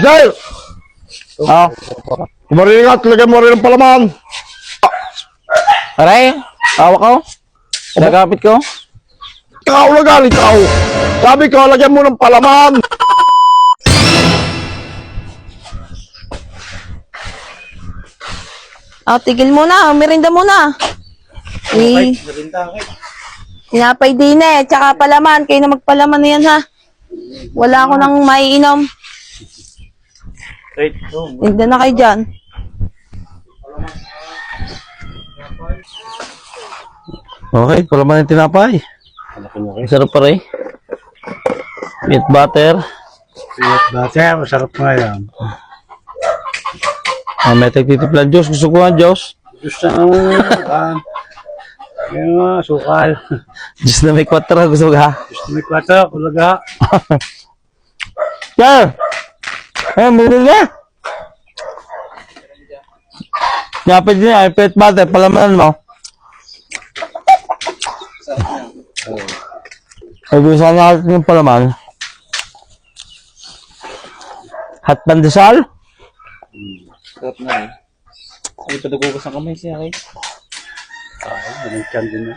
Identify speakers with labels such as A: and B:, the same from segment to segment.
A: Dahil! Kumaringat, lagyan mo rin ng palaman.
B: Aray, hawak ko. Nagapit ko.
A: Ikaw na galit ako. Sabi ko, lagyan mo ng palaman.
C: Tigil muna. Merinda muna. Tinapay din tsaka palaman. Kayo na magpalaman na yan, ha? Wala ako nang maiinom. Hindi na kayo dyan.
B: Okay, palaman yung tinapay. Sarap pa rin. Peanut butter.
D: Peanut butter, masarap nga yan.
B: May tagtitiplan Diyos. Gusto ko nga Diyos.
D: Gusto yung mga sukal.
B: Diyos na may 4. Gusto ka.
D: Gusto may kwata, kulaga.
B: Sir! Meron na. Napit niya. Peanut butter. Palaman mo. Ay, gusto na natin yung palaman. Hot pandesal.
E: Sarap na eh. Ay, padagugas ng kamay siya kay.
D: Maligkan din na.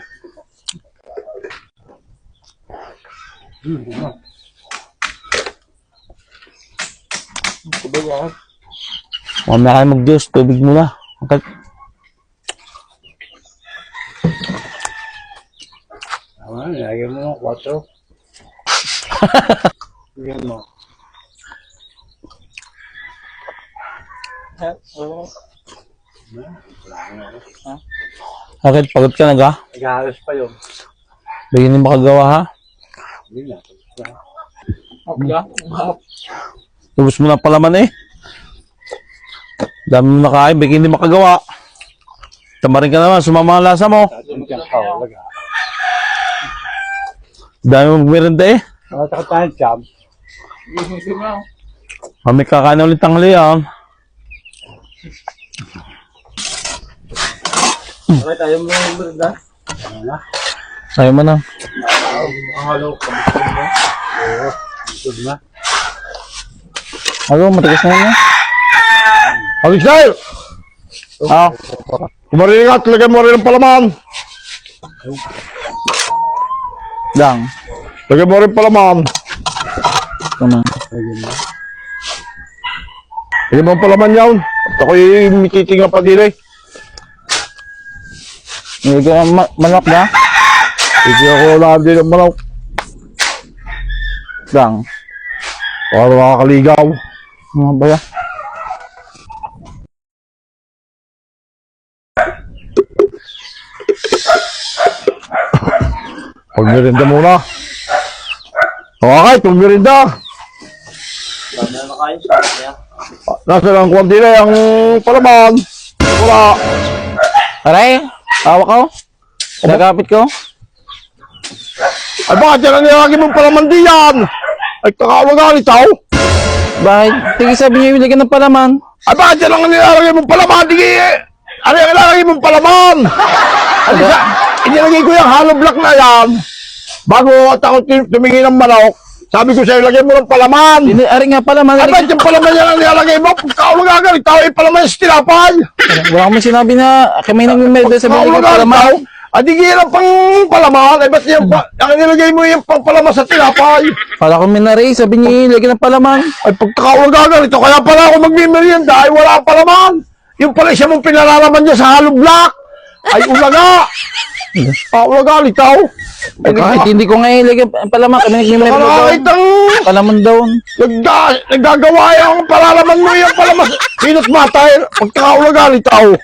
B: Mamaya kayo mag-Diyos. Tubig muna. Okay.
D: Tama, nilagay mo ng 4. Lagyan mo.
B: Bakit? Pagod ka na ga?
D: Nag-aalas pa yun.
B: Bigyan din makagawa ha?
D: Hindi na.
B: Tubos mo na palaman eh. Dami mo nakain. Bigyan din makagawa. Tamarin ka naman. Sumama ang lasa mo.
D: Diyan ka, kulaga.
B: Dami mong merenda eh.
D: Nakataka tayo, Cham.
B: Kami kakain ulit tanghali yan.
E: Okay, tayo mo yung merda.
B: Ayaw mo na.
D: Halo, kamusta mo? Oo, good na.
B: Ano, matigas na yun eh.
A: Alisay! Kumaringat, lagyan mo rin ng palaman.
B: Dang.
A: Lagyan mo rin ng palaman.
B: Tama.
A: Lagyan mo ang palaman yan. At ako'y mititinga pa din eh.
B: Nilagyan ang manok ba?
A: Hindi ako lahat din ng manok.
B: Dang.
A: Para makakaligaw.
B: Ano ba yan?
A: Pagmerinda muna. Okay, pagmerinda.
E: Dami na nakain siya.
A: Nasa lang kwanti na yung palaman. Wala.
B: Aray, hawak ko. Nagapit ko.
A: Ay bakit yan ang nilagay mong palaman di yan? Ay kakawagalit ako.
B: Bakit? Tingin sabi niyo yung lagyan ng palaman.
A: Ay bakit yan ang nilalagay mong palaman? Di ano yung nilalagay mong palaman? Ay inilagay ko yung hollow block na yan. Bago at ako tumingin ng manok, sabi ko sa'yo, lagay mo ng palaman.
B: Ari nga palaman.
A: Ay bakit yung palaman yan ang nilalagay mo? Kakawagalit ako, yung palaman yung tinapay.
B: Wala akong sinabi na kami nag-merda sa binigay ng palaman.
A: Adi gira pang palaman. Ay ba't yung ang nilagay mo yung pang palaman sa tinapay?
B: Kala ko minari, sabi niya lagyan ng palaman.
A: Ay pagkakawagalit ito, kaya pala ako magmimerienda ay wala ang palaman. Yung pala siya mong pinalalaman niya sa hollow block. Ay ulaga. Ulaga ito.
B: Kahit hindi ko nga ilagyan ang palaman, kami nag-merda daw.
A: Nakakait ang
B: Palaman daw.
A: naggagawa yung palalaman mo yung palaman. Peanut butter. Pagkakawagalit ito.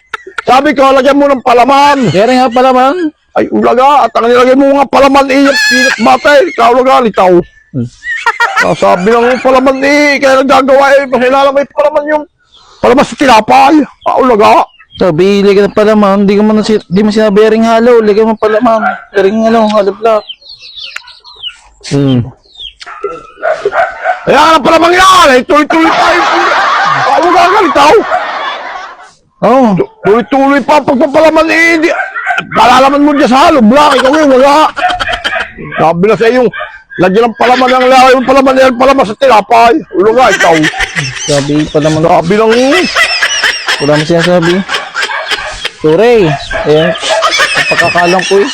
A: Sabi ko, lagyan mo ng palaman.
B: Kaya nga palaman.
A: Ay, ulaga. At ang nilagay mo nga palaman yung peanut butter. Kakawagalit ito. Sabi ng palaman kaya naggagawa pasilala may palaman yung palaman sa tinapay. Ulaga.
B: Sabi, lagyan ng palaman. Di mo sinabi ring halo. Lagyan mo palaman. Ring halo block.
A: Kaya nga palaman yan. Ay, tuloy-tuloy tayo. Kakawagalit ito.
B: Oo.
A: Tuloy-tuloy pa pagpapalaman palalaman mo dyan sa hollow block. Ikaw wala. Sabi na sa iyo, Lagyan ng palaman ng laki yung palaman yan, palaman sa tilapay. Ulo nga, ikaw.
B: Sabi palaman.
A: Sabi lang
B: Wala mo sinasabi. Sorry. Eh, pagkakalang ko eh.